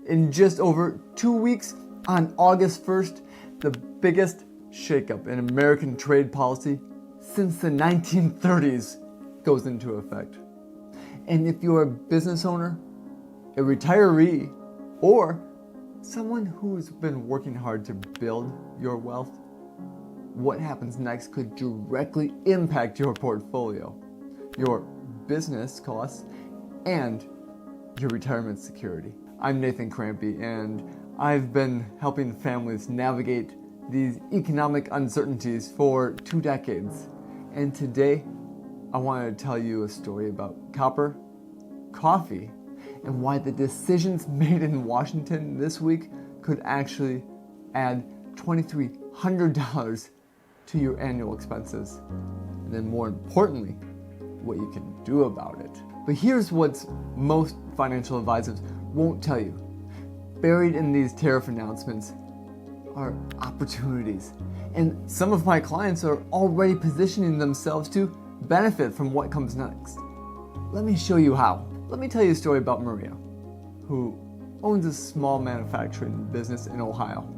In just over 2 weeks, on August 1st, the biggest shakeup in American trade policy since the 1930s goes into effect. And if you're a business owner, a retiree, or someone who's been working hard to build your wealth, what happens next could directly impact your portfolio, your business costs, and your retirement security. I'm Nathan Krampe, and I've been helping families navigate these economic uncertainties for 2 decades. And today, I wanted to tell you a story about copper, coffee, and why the decisions made in Washington this week could actually add $2,300 to your annual expenses. And then more importantly, what you can do about it. But here's what most financial advisors won't tell you. Buried in these tariff announcements are opportunities. And some of my clients are already positioning themselves to benefit from what comes next. Let me show you how. Let me tell you a story about Maria, who owns a small manufacturing business in Ohio.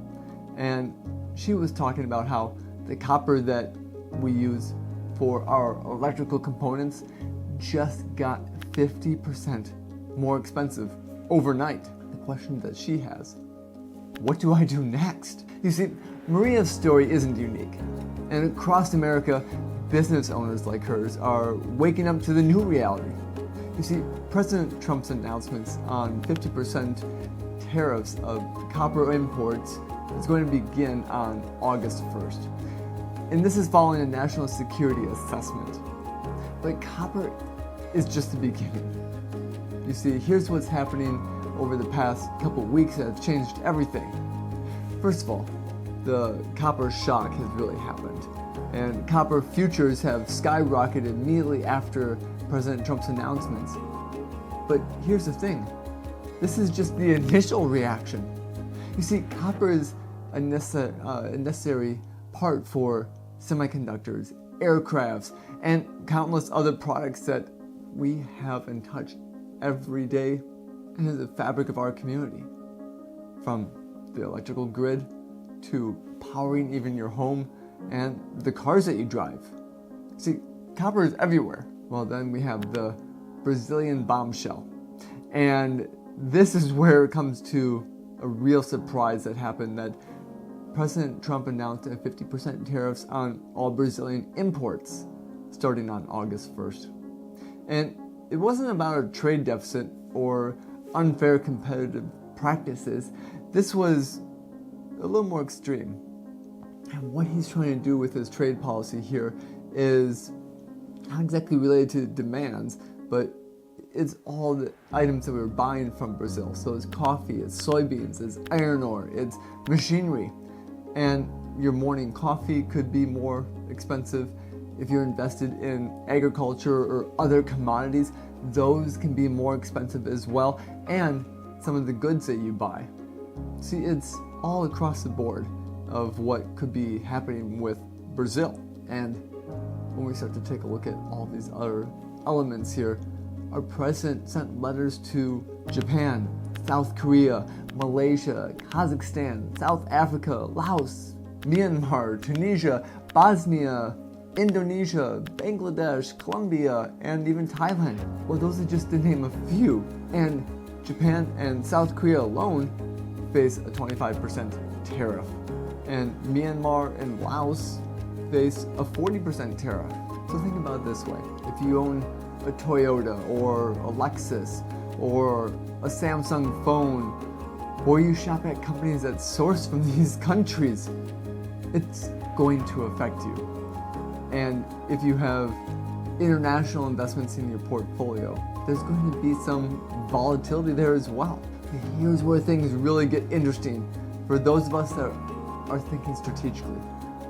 And she was talking about how the copper that we use for our electrical components just got 50% more expensive overnight. The question that she has, what do I do next? You see, Maria's story isn't unique. And across America, business owners like hers are waking up to the new reality. You see, President Trump's announcements on 50% tariffs of copper imports is going to begin on August 1st. And this is following a national security assessment. But copper is just the beginning. You see, here's what's happening over the past couple weeks that have changed everything. First of all, the copper shock has really happened. And copper futures have skyrocketed immediately after President Trump's announcements. But here's the thing, this is just the initial reaction. You see, copper is a necessary part for semiconductors, aircrafts, and countless other products that we have and touch every day and is the fabric of our community. From the electrical grid to powering even your home and the cars that you drive. See, copper is everywhere. Well, then we have the Brazilian bombshell. And this is where it comes to a real surprise that happened, that President Trump announced a 50% tariffs on all Brazilian imports starting on August 1st. And it wasn't about a trade deficit or unfair competitive practices. This was a little more extreme. And what he's trying to do with his trade policy here is not exactly related to demands, but it's all the items that we're buying from Brazil. So it's coffee, it's soybeans, it's iron ore, it's machinery. And your morning coffee could be more expensive. If you're invested in agriculture or other commodities, those can be more expensive as well. And some of the goods that you buy. See, it's all across the board of what could be happening with Brazil. And when we start to take a look at all these other elements here, our president sent letters to Japan, South Korea, Malaysia, Kazakhstan, South Africa, Laos, Myanmar, Tunisia, Bosnia, Indonesia, Bangladesh, Colombia, and even Thailand. Well, those are just to name a few. And Japan and South Korea alone face a 25% tariff. And Myanmar and Laos face a 40% tariff. So think about it this way. If you own a Toyota or a Lexus or a Samsung phone, or you shop at companies that source from these countries, it's going to affect you. And if you have international investments in your portfolio, there's going to be some volatility there as well. But here's where things really get interesting for those of us that are thinking strategically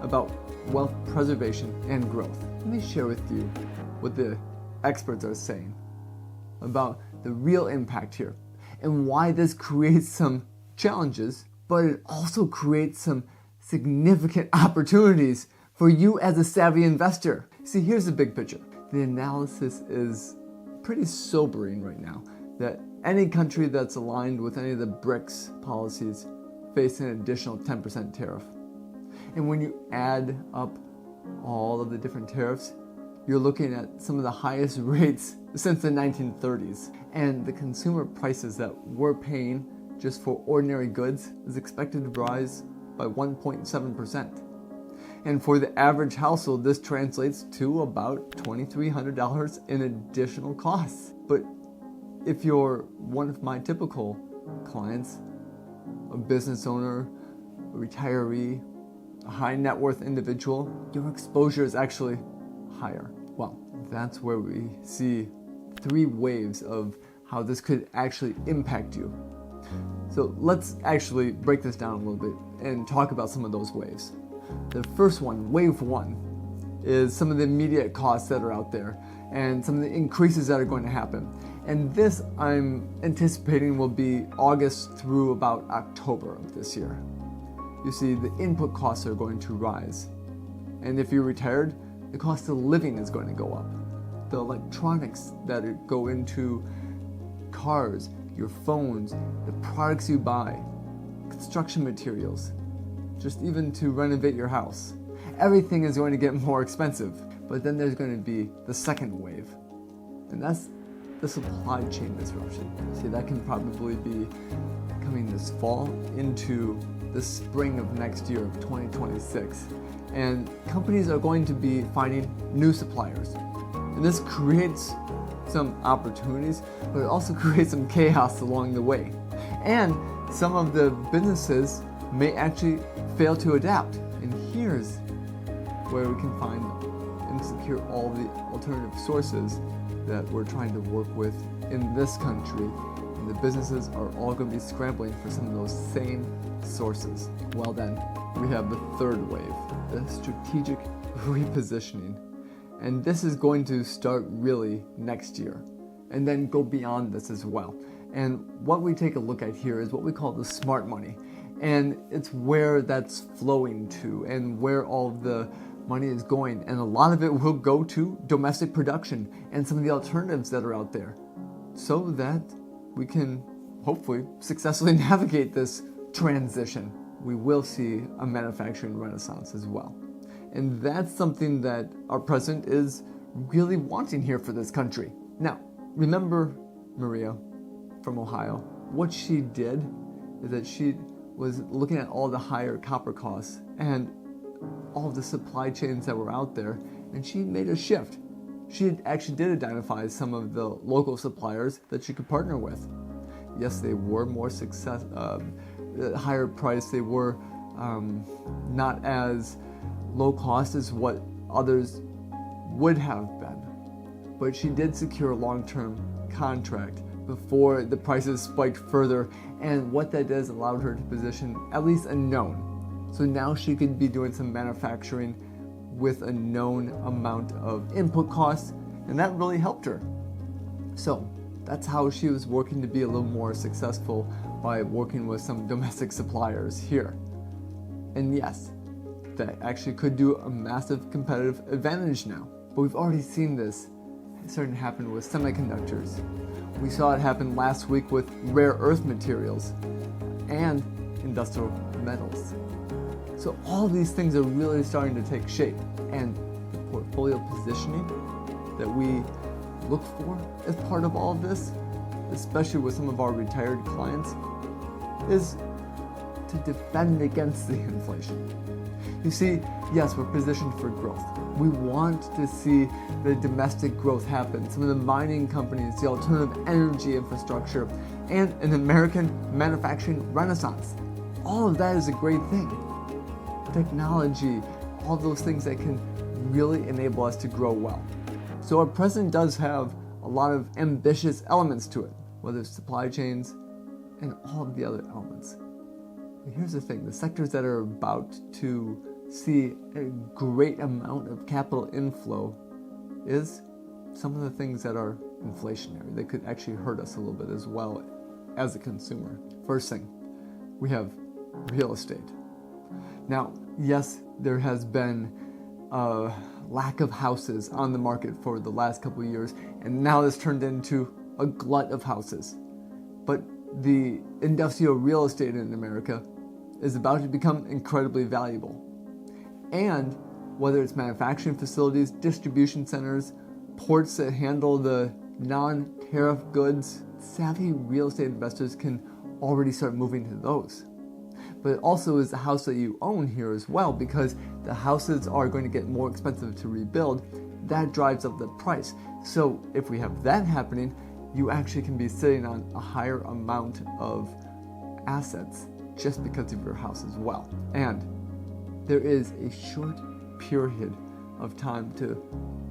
about wealth preservation and growth. Let me share with you what the experts are saying about the real impact here and why this creates some challenges, but it also creates some significant opportunities for you as a savvy investor. See, here's the big picture. The analysis is pretty sobering right now, that Any country that's aligned with any of the BRICS policies face an additional 10% tariff. And when you add up all of the different tariffs, you're looking at some of the highest rates since the 1930s. And the consumer prices that we're paying just for ordinary goods is expected to rise by 1.7%. And for the average household, this translates to about $2,300 in additional costs. But if you're one of my typical clients, a business owner, a retiree, a high net worth individual, your exposure is actually higher. Well, that's where we see 3 waves of how this could actually impact you. So let's actually break this down a little bit and talk about some of those waves. The first one, wave 1, is some of the immediate costs that are out there and some of the increases that are going to happen. And this I'm anticipating will be August through about October of this year. You see, the input costs are going to rise. And if you're retired, the cost of living is going to go up. The electronics that go into cars, your phones, the products you buy, construction materials, just even to renovate your house. Everything is going to get more expensive. But then there's going to be the second wave, and that's the supply chain disruption. See, that can probably be coming this fall into the spring of next year of 2026. And companies are going to be finding new suppliers. And this creates some opportunities, but it also creates some chaos along the way. And some of the businesses may actually fail to adapt. And here's where we can find and secure all the alternative sources that we're trying to work with in this country. And the businesses are all going to be scrambling for some of those same sources. Well then, we have the third wave, the strategic repositioning. And this is going to start really next year and then go beyond this as well. And what we take a look at here is what we call the smart money. And it's where that's flowing to and where all of the money is going. And a lot of it will go to domestic production and some of the alternatives that are out there so that we can hopefully successfully navigate this transition. We will see a manufacturing renaissance as well. And that's something that our president is really wanting here for this country. Now, remember Maria from Ohio? What she did is that she was looking at all the higher copper costs and all of the supply chains that were out there, and she made a shift. She actually did identify some of the local suppliers that she could partner with. Yes, they were more higher price. They were not as low cost as what others would have been. But she did secure a long-term contract before the prices spiked further, and what that does allowed her to position at least a known. So now she could be doing some manufacturing with a known amount of input costs, and that really helped her. So that's how she was working to be a little more successful, by working with some domestic suppliers here. And yes, that actually could do a massive competitive advantage now. But we've already seen this starting to happen with semiconductors. We saw it happen last week with rare earth materials and industrial metals. So all of these things are really starting to take shape, and the portfolio positioning that we look for as part of all of this, especially with some of our retired clients, is to defend against the inflation. You see, yes, we're positioned for growth. We want to see the domestic growth happen, some of the mining companies, the alternative energy infrastructure, and an American manufacturing renaissance. All of that is a great thing. Technology, all those things that can really enable us to grow well. So our president does have a lot of ambitious elements to it, whether it's supply chains and all of the other elements. But here's the thing, the sectors that are about to see a great amount of capital inflow is some of the things that are inflationary. They could actually hurt us a little bit as well as a consumer. First thing, we have real estate. Now, yes, there has been a lack of houses on the market for the last couple of years, and now it's turned into a glut of houses. but the industrial real estate in America is about to become incredibly valuable. And whether it's manufacturing facilities, distribution centers, ports that handle the non-tariff goods, savvy real estate investors can already start moving to those. But it also is the house that you own here as well, because the houses are going to get more expensive to rebuild. That drives up the price. So if we have that happening, you actually can be sitting on a higher amount of assets just because of your house as well. And there is a short period of time to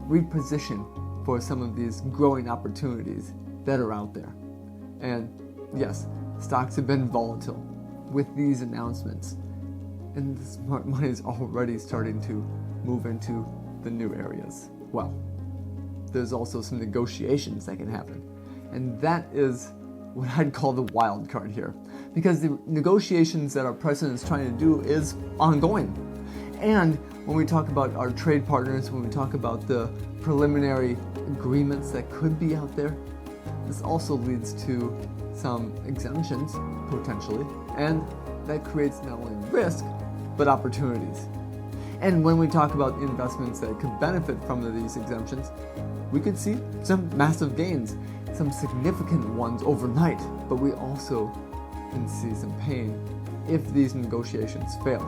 reposition for some of these growing opportunities that are out there. And yes, stocks have been volatile with these announcements, and the smart money is already starting to move into the new areas. Well, there's also some negotiations that can happen, and that is what I'd call the wild card here, because the negotiations that our president is trying to do is ongoing. And when we talk about our trade partners, when we talk about the preliminary agreements that could be out there, this also leads to some exemptions, potentially, and that creates not only risk, but opportunities. And when we talk about investments that could benefit from these exemptions, we could see some massive gains, some significant ones overnight, but we also can see some pain if these negotiations fail.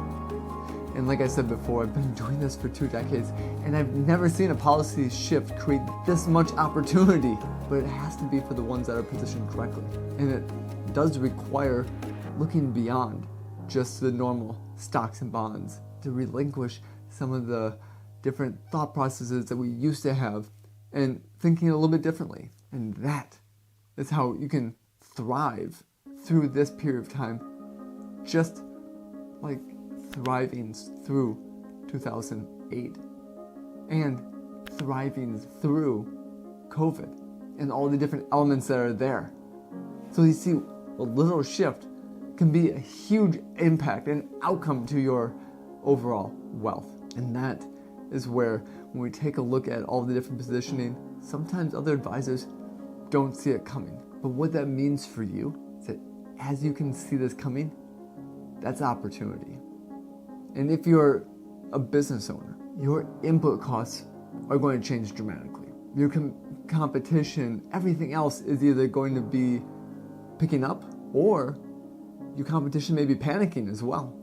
And like I said before, I've been doing this for 2 decades, and I've never seen a policy shift create this much opportunity, but it has to be for the ones that are positioned correctly. And it does require looking beyond just the normal stocks and bonds to relinquish some of the different thought processes that we used to have and thinking a little bit differently. And that is how you can thrive through this period of time, just like thriving through 2008 and thriving through COVID and all the different elements that are there. So you see, a little shift can be a huge impact and outcome to your overall wealth. And that is where, when we take a look at all the different positioning, sometimes other advisors don't see it coming. But what that means for you is that as you can see this coming, that's opportunity. And if you're a business owner, your input costs are going to change dramatically. Your competition, everything else is either going to be picking up, or your competition may be panicking as well.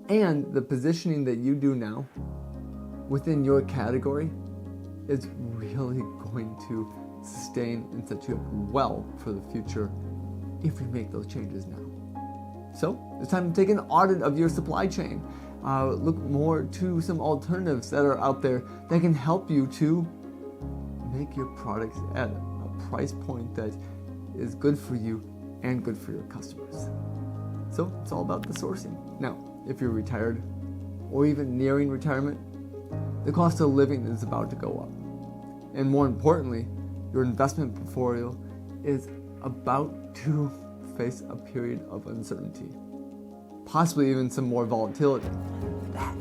And the positioning that you do now within your category is really going to sustain and set you up well for the future if we make those changes now. So it's time to take an audit of your supply chain. Look more to some alternatives that are out there that can help you to make your products at a price point that is good for you and good for your customers. So it's all about the sourcing. Now, if you're retired or even nearing retirement, the cost of living is about to go up. And more importantly, your investment portfolio is about to face a period of uncertainty, possibly even some more volatility. That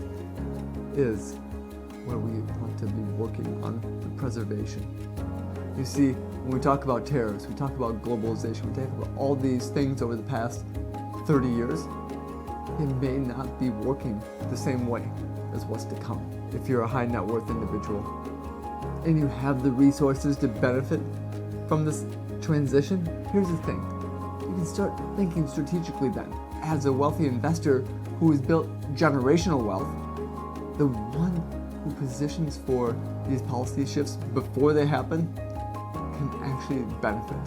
is where we want to be working on the preservation. You see, when we talk about tariffs, we talk about globalization, we talk about all these things over the past 30 years, it may not be working the same way as what's to come. If you're a high net worth individual and you have the resources to benefit from this transition, here's the thing. You can start thinking strategically then. As a wealthy investor who has built generational wealth, the one who positions for these policy shifts before they happen can actually benefit.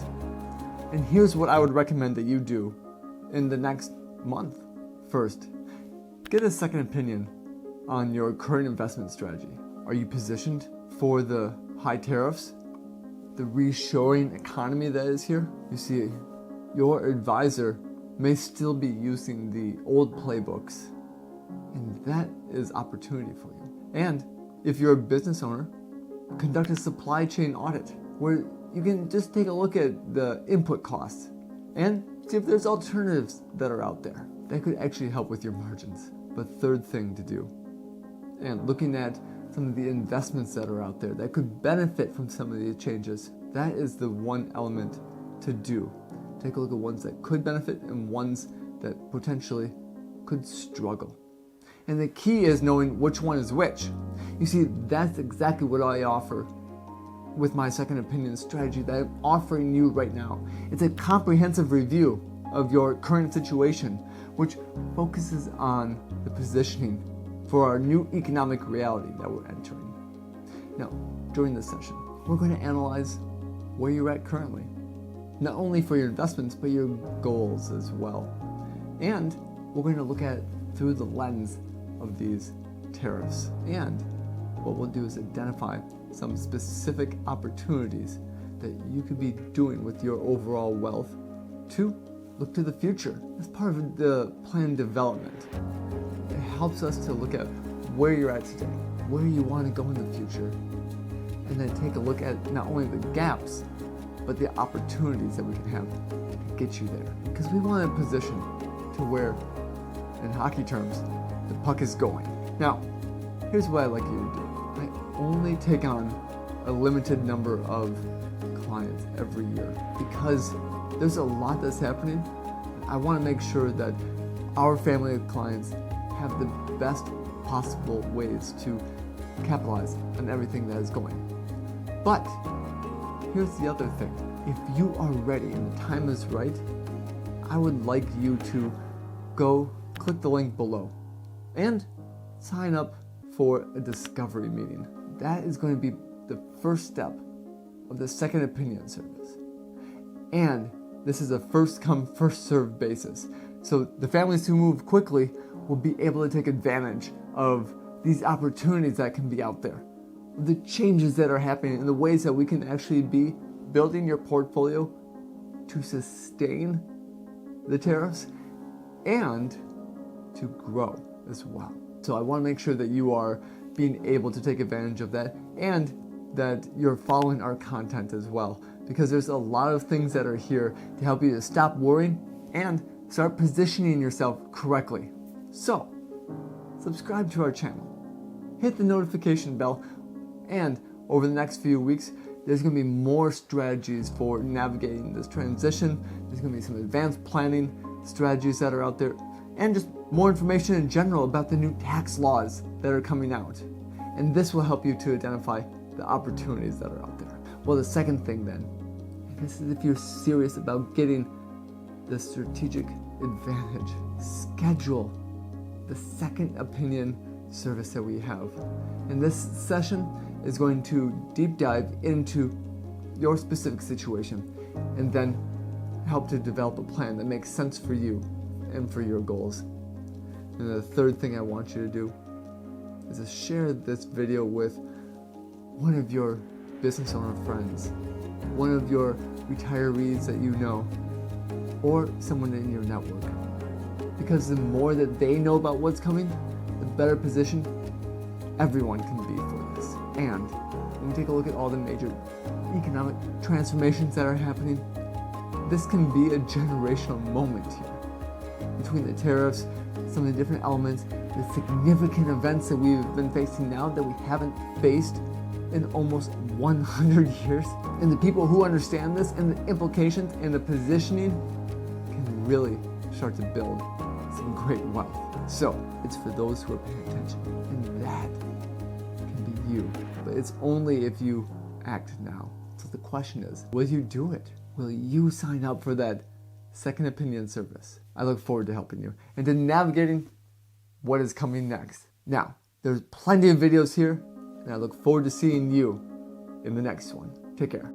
And here's what I would recommend that you do in the next month. First, get a second opinion on your current investment strategy. Are you positioned for the high tariffs, the reshoring economy that is here? You see, your advisor may still be using the old playbooks, and that is opportunity for you. And if you're a business owner, conduct a supply chain audit where you can just take a look at the input costs and see if there's alternatives that are out there that could actually help with your margins. But third thing to do, and looking at some of the investments that are out there that could benefit from some of these changes, that is the one element to do take a look at ones that could benefit and ones that potentially could struggle. And the key is knowing which one is which. You see, that's exactly what I offer with my second opinion strategy that I'm offering you right now. It's a comprehensive review of your current situation, which focuses on the positioning for our new economic reality that we're entering. Now, during this session, we're going to analyze where you're at currently, not only for your investments, but your goals as well. And we're going to look at it through the lens of these tariffs. And what we'll do is identify some specific opportunities that you could be doing with your overall wealth to look to the future as part of the plan development. It helps us to look at where you're at today, where you want to go in the future, and then take a look at not only the gaps, but the opportunities that we can have to get you there. Because we want a position to where, in hockey terms, the puck is going. Now, here's what I'd like you to do. I only take on a limited number of clients every year because there's a lot that's happening. I want to make sure that our family of clients have the best possible ways to capitalize on everything that is going. But here's the other thing. If you are ready and the time is right, I would like you to go click the link below and sign up for a discovery meeting. That is going to be the first step of the second opinion service. And this is a first come, first served basis. So the families who move quickly will be able to take advantage of these opportunities that can be out there, the changes that are happening, and the ways that we can actually be building your portfolio to sustain the tariffs and to grow as well. So I want to make sure that you are being able to take advantage of that and that you're following our content as well, because there's a lot of things that are here to help you to stop worrying and start positioning yourself correctly. So, subscribe to our channel, hit the notification bell, and over the next few weeks, there's going to be more strategies for navigating this transition. There's going to be some advanced planning strategies that are out there, and just more information in general about the new tax laws that are coming out. And this will help you to identify the opportunities that are out there. Well, the second thing then, this is if you're serious about getting the strategic advantage, schedule the second opinion service that we have. And this session is going to deep dive into your specific situation and then help to develop a plan that makes sense for you and for your goals. And the third thing I want you to do is to share this video with one of your business owner friends, one of your retirees that you know, or someone in your network. Because the more that they know about what's coming, the better position everyone can be for this. And when we take a look at all the major economic transformations that are happening, this can be a generational moment here. Between the tariffs, some of the different elements, the significant events that we've been facing now that we haven't faced in almost 100 years. And the people who understand this and the implications and the positioning can really start to build some great wealth. So it's for those who are paying attention, and that can be you. But it's only if you act now. So the question is, will you do it? Will you sign up for that second opinion service? I look forward to helping you and to navigating what is coming next. Now, there's plenty of videos here, and I look forward to seeing you in the next one. Take care.